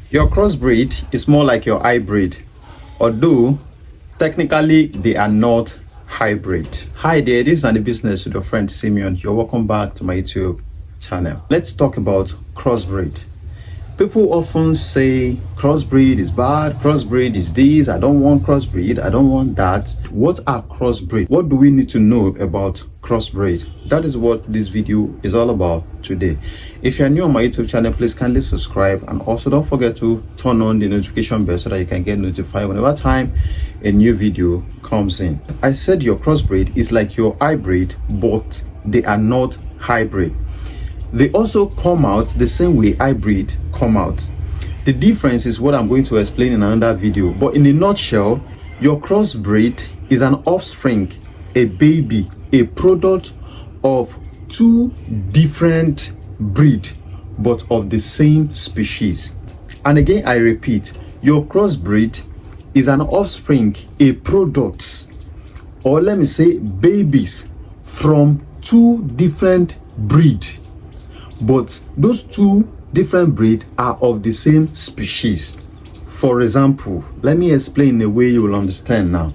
Your crossbreed is more like your hybrid, although technically they are not hybrid. Hi there, this is Andy Business with your friend Simeon. You're welcome back to my YouTube channel. Let's talk about crossbreed. People often say crossbreed is bad, crossbreed is this, I don't want crossbreed, I don't want that. What are crossbreed? What do we need to know about crossbreed? That is what this video is all about today. If you're new on my YouTube channel, please kindly subscribe, and also don't forget to turn on the notification bell so that you can get notified whenever time a new video comes in. I said your crossbreed is like your hybrid, but they are not hybrid. They also come out the same way hybrid come out. The difference is what I'm going to explain in another video, but in a nutshell, your crossbreed is an offspring, a baby, a product of two different breed but of the same species. And again, I repeat, your crossbreed is an offspring, a product, or let me say babies from two different breed, but those two different breed are of the same species. For example, let me explain in a way you will understand now.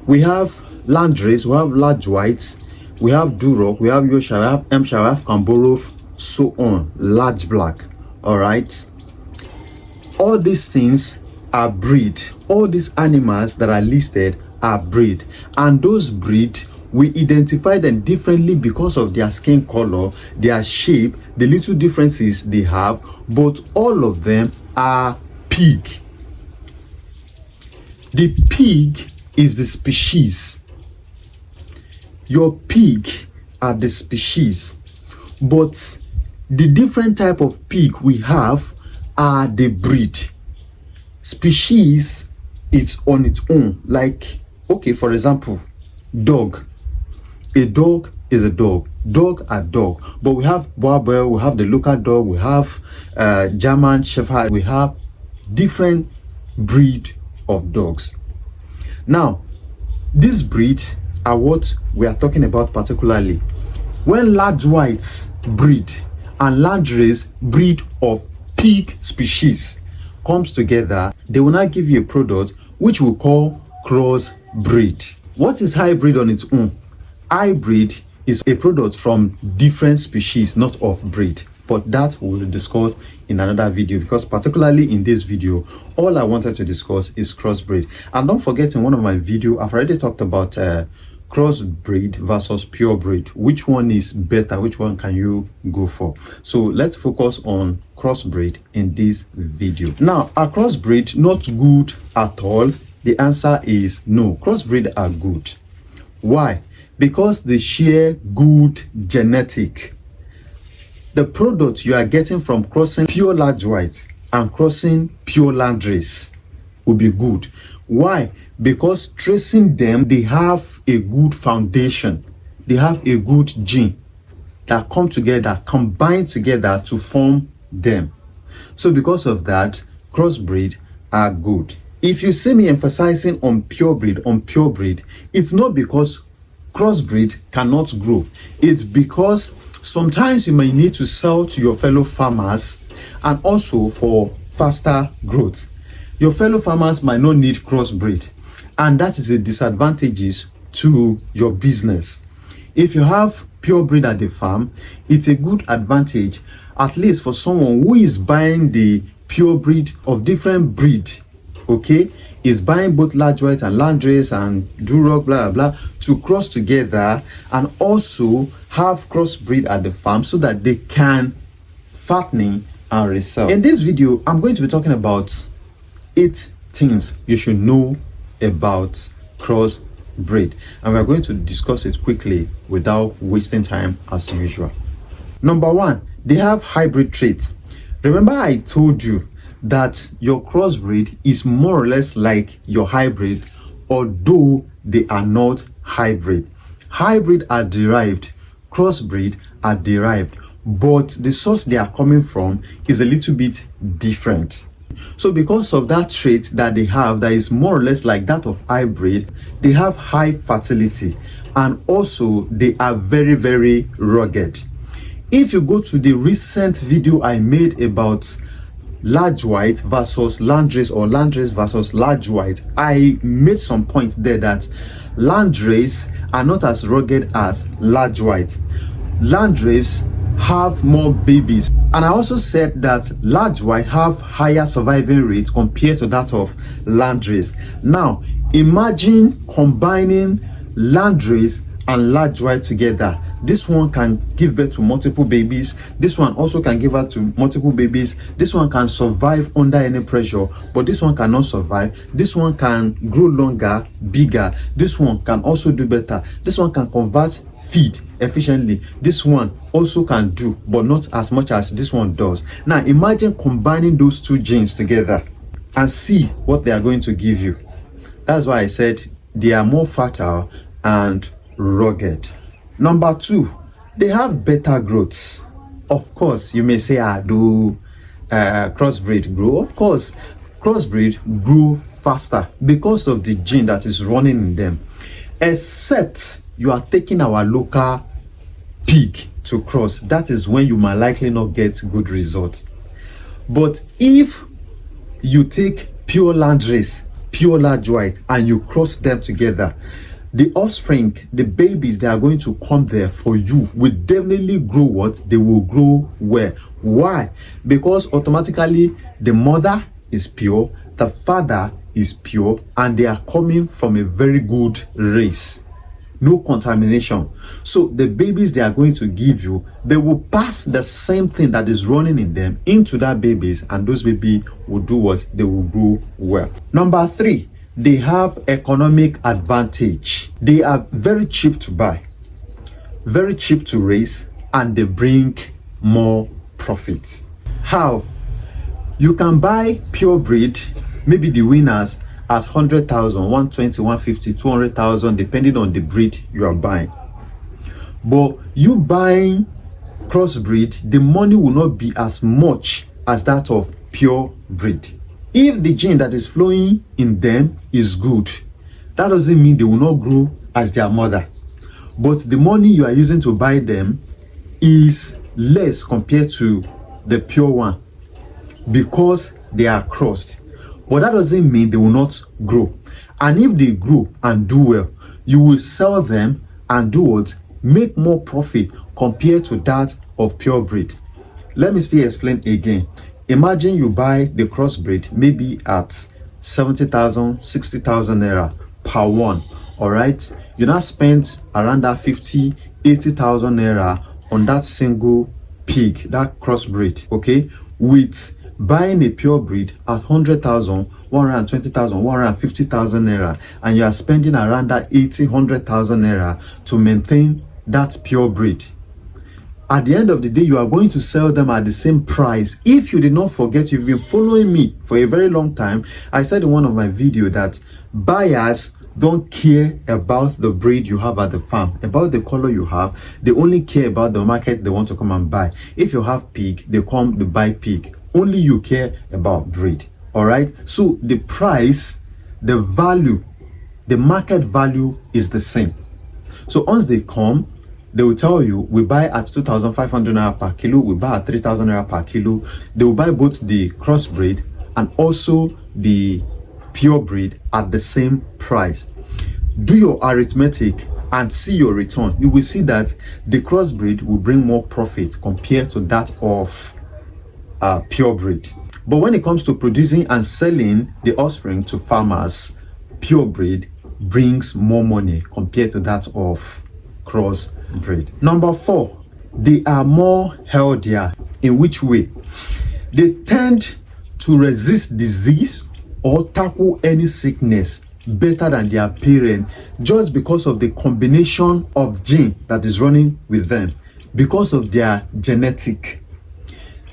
We have Landrace, we have large whites, we have Duroc, we have Yorkshire, we have Hampshire, we have Camborov, so on, large black. All right, all these things are breed. All these animals that are listed are breed, and those breed, we identify them differently because of their skin color, their shape, the little differences they have, but all of them are pig. The pig is the species. Your pig are the species, but the different type of pig we have are the breed. Species, it's on its own. Like, okay, for example, dog. A dog is a dog. Dog are dog. But we have Boerboel, we have the local dog, we have German Shepherd, we have different breed of dogs. Now, this breed are what we are talking about particularly. When large whites breed and Landrace breed of pig species comes together, they will now give you a product which we call crossbreed. What is hybrid on its own? Hybrid is a product from different species, not of breed, but that we'll discuss in another video, because particularly in this video, all I wanted to discuss is crossbreed. And don't forget, in one of my videos, I've already talked about crossbreed versus purebred. Which one is better? Which one can you go for? So let's focus on crossbreed in this video. Now, are crossbreed not good at all? The answer is no. Crossbreed are good. Why? Because they share good genetic. The product you are getting from crossing pure large white and crossing pure Landrace will be good. Why? Because tracing them, they have a good foundation. They have a good gene that come together, combine together to form them. So because of that, crossbreed are good. If you see me emphasizing on purebred, it's not because crossbreed cannot grow. It's because sometimes you may need to sell to your fellow farmers and also for faster growth. Your fellow farmers might not need crossbreed, and that is a disadvantage to your business. If you have purebred at the farm, it's a good advantage, at least for someone who is buying the purebred of different breed. Okay, is buying both large white and Landrace and Duroc, blah blah blah, to cross together and also have crossbreed at the farm so that they can fattening and resell. In this video, I'm going to be talking about 8 things you should know about crossbreed, and we're going to discuss it quickly without wasting time as usual. Number 1, they have hybrid traits. Remember I told you that your crossbreed is more or less like your hybrid, although they are not hybrid. Hybrid are derived, crossbreed are derived, but the source they are coming from is a little bit different. So because of that trait that they have that is more or less like that of hybrid, they have high fertility, and also they are very, very rugged. If you go to the recent video I made about large white versus landrace, or landrace versus large white, I made some point there that landrace are not as rugged as large white. Landrace have more babies, and I also said that large white have higher surviving rate compared to that of landrace. Now imagine combining landrace and large white together. This one can give birth to multiple babies, this one also can give birth to multiple babies, this one can survive under any pressure, but this one cannot survive. This one can grow longer, bigger, this one can also do better, this one can convert feed efficiently, this one also can do, but not as much as this one does. Now imagine combining those two genes together and see what they are going to give you. That's why I said they are more fertile and rugged. Number 2, they have better growths. Of course, you may say, do crossbreed grow? Of course, crossbreed grow faster because of the gene that is running in them. Except you are taking our local pig to cross. That is when you might likely not get good results. But if you take pure landrace, pure large white, and you cross them together, the offspring, the babies, they are going to come there for you will definitely grow what? They will grow well. Why? Because automatically the mother is pure, the father is pure, and they are coming from a very good race. No contamination. So the babies they are going to give you, they will pass the same thing that is running in them into that babies, and those babies will do what? They will grow well. Number 3, they have economic advantage. They are very cheap to buy, very cheap to raise, and they bring more profits. How? You can buy pure breed, maybe the winners, at 100,000, 120, 150, 200,000, depending on the breed you are buying. But you buying crossbreed, the money will not be as much as that of pure breed. If the gene that is flowing in them is good, that doesn't mean they will not grow as their mother. But the money you are using to buy them is less compared to the pure one because they are crossed. But that doesn't mean they will not grow. And if they grow and do well, you will sell them and do what? Make more profit compared to that of pure breed. Let me still explain again. Imagine you buy the crossbreed maybe at 70,000, 60,000 naira per one. All right, you now spend around that 50, 80,000 naira on that single pig, that crossbreed. Okay, with buying a pure breed at 100,000, 120,000, 150,000 naira, and you are spending around that 80, 100,000 naira to maintain that pure breed. At the end of the day, you are going to sell them at the same price. If you did not forget, you've been following me for a very long time. I said in one of my videos that buyers don't care about the breed you have at the farm, about the color you have. They only care about the market they want to come and buy. If you have pig, they come to buy pig. Only you care about breed. All right, so the price, the value, the market value is the same. So once they come, they will tell you, we buy at 2,500 naira per kilo, we buy at 3,000 naira per kilo. They will buy both the crossbreed and also the pure breed at the same price. Do your arithmetic and see your return. You will see that the crossbreed will bring more profit compared to that of pure breed. But when it comes to producing and selling the offspring to farmers, pure breed brings more money compared to that of crossbreed. Number 4, they are more healthier. In which way? They tend to resist disease or tackle any sickness better than their parent, just because of the combination of gene that is running with them, because of their genetic.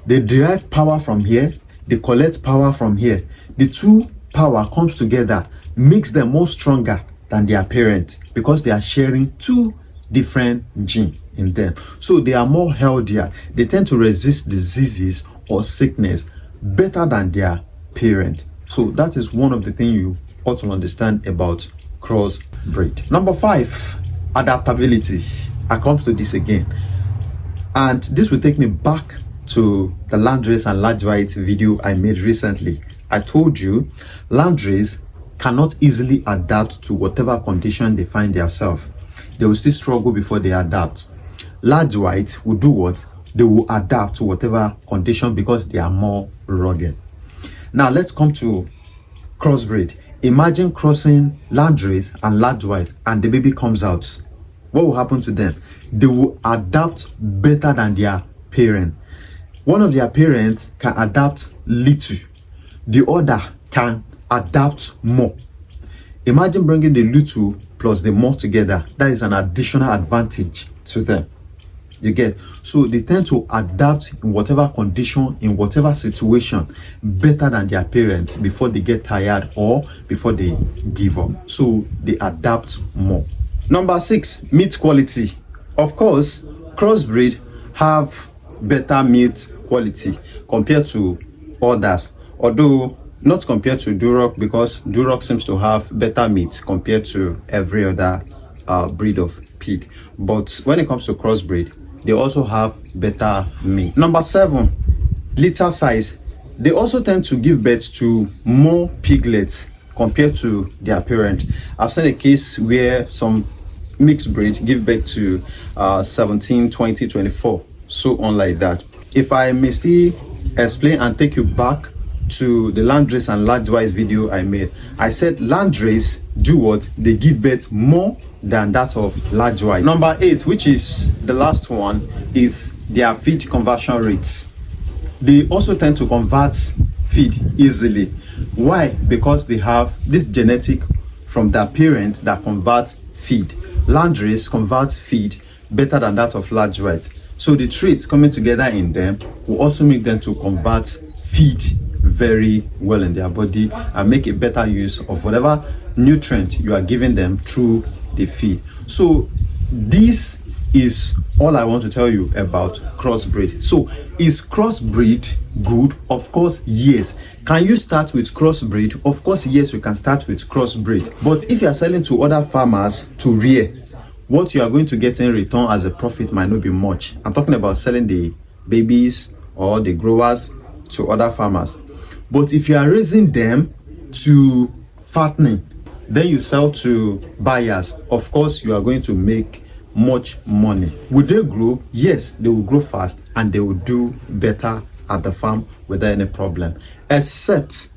They derive power from here, they collect power from here. The two power comes together, makes them more stronger than their parent, because they are sharing two different genes in them. So they are more healthier. They tend to resist diseases or sickness better than their parent. So that is one of the things you ought to understand about crossbreed. Number 5, adaptability. I come to this again, and this will take me back to the landrace and large white video I made recently. I told you landrace cannot easily adapt to whatever condition they find themselves. They will still struggle before they adapt. Large white will do what? They will adapt to whatever condition because they are more rugged. Now let's come to crossbreed. Imagine crossing landrace and large white and the baby comes out. What will happen to them? They will adapt better than their parent. One of their parents can adapt little, the other can adapt more. Imagine bringing the little plus the more together. That is an additional advantage to them. You get? So they tend to adapt in whatever condition, in whatever situation, better than their parents before they get tired or before they give up. So they adapt more. Number 6, meat quality. Of course, crossbreed have better meat quality compared to others, although not compared to Duroc, because Duroc seems to have better meat compared to every other breed of pig. But when it comes to crossbreed, they also have better meat. Number 7, litter size. They also tend to give birth to more piglets compared to their parent. I've seen a case where some mixed breed give birth to 17, 20, 24, so on like that. If I may still explain and take you back to the landrace and large white video I made, I said landrace do what? They give birth more than that of large white. Number 8, which is the last one, is their feed conversion rates. They also tend to convert feed easily. Why? Because they have this genetic from their parents that convert feed. Landrace converts feed better than that of large white. So the traits coming together in them will also make them to convert feed very well in their body and make a better use of whatever nutrient you are giving them through the feed. So this is all I want to tell you about crossbreed. So is crossbreed good? Of course, yes. Can you start with crossbreed? Of course, yes, you can start with crossbreed. But if you are selling to other farmers to rear, what you are going to get in return as a profit might not be much. I'm talking about selling the babies or the growers to other farmers. But if you are raising them to fattening, then you sell to buyers, of course you are going to make much money. Will they grow? Yes, they will grow fast and they will do better at the farm without any problem. Except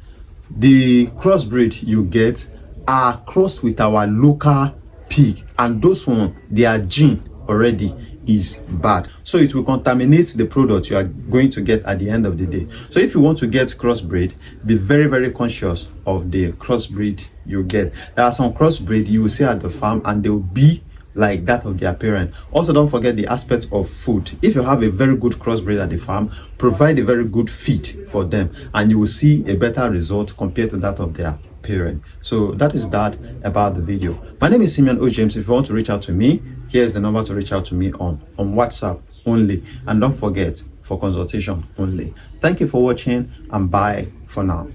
the crossbreed you get are crossed with our local pig, and those one, their gene already is bad, so it will contaminate the product you are going to get at the end of the day. So if you want to get crossbreed, be very, very conscious of the crossbreed you get. There are some crossbreed you will see at the farm and they will be like that of their parent. Also, don't forget the aspect of food. If you have a very good crossbreed at the farm, provide a very good feed for them and you will see a better result compared to that of their parent. So that is that about the video. My name is Simeon O. James. If you want to reach out to me, here's the number to reach out to me on WhatsApp only, and don't forget, for consultation only. Thank you for watching and bye for now.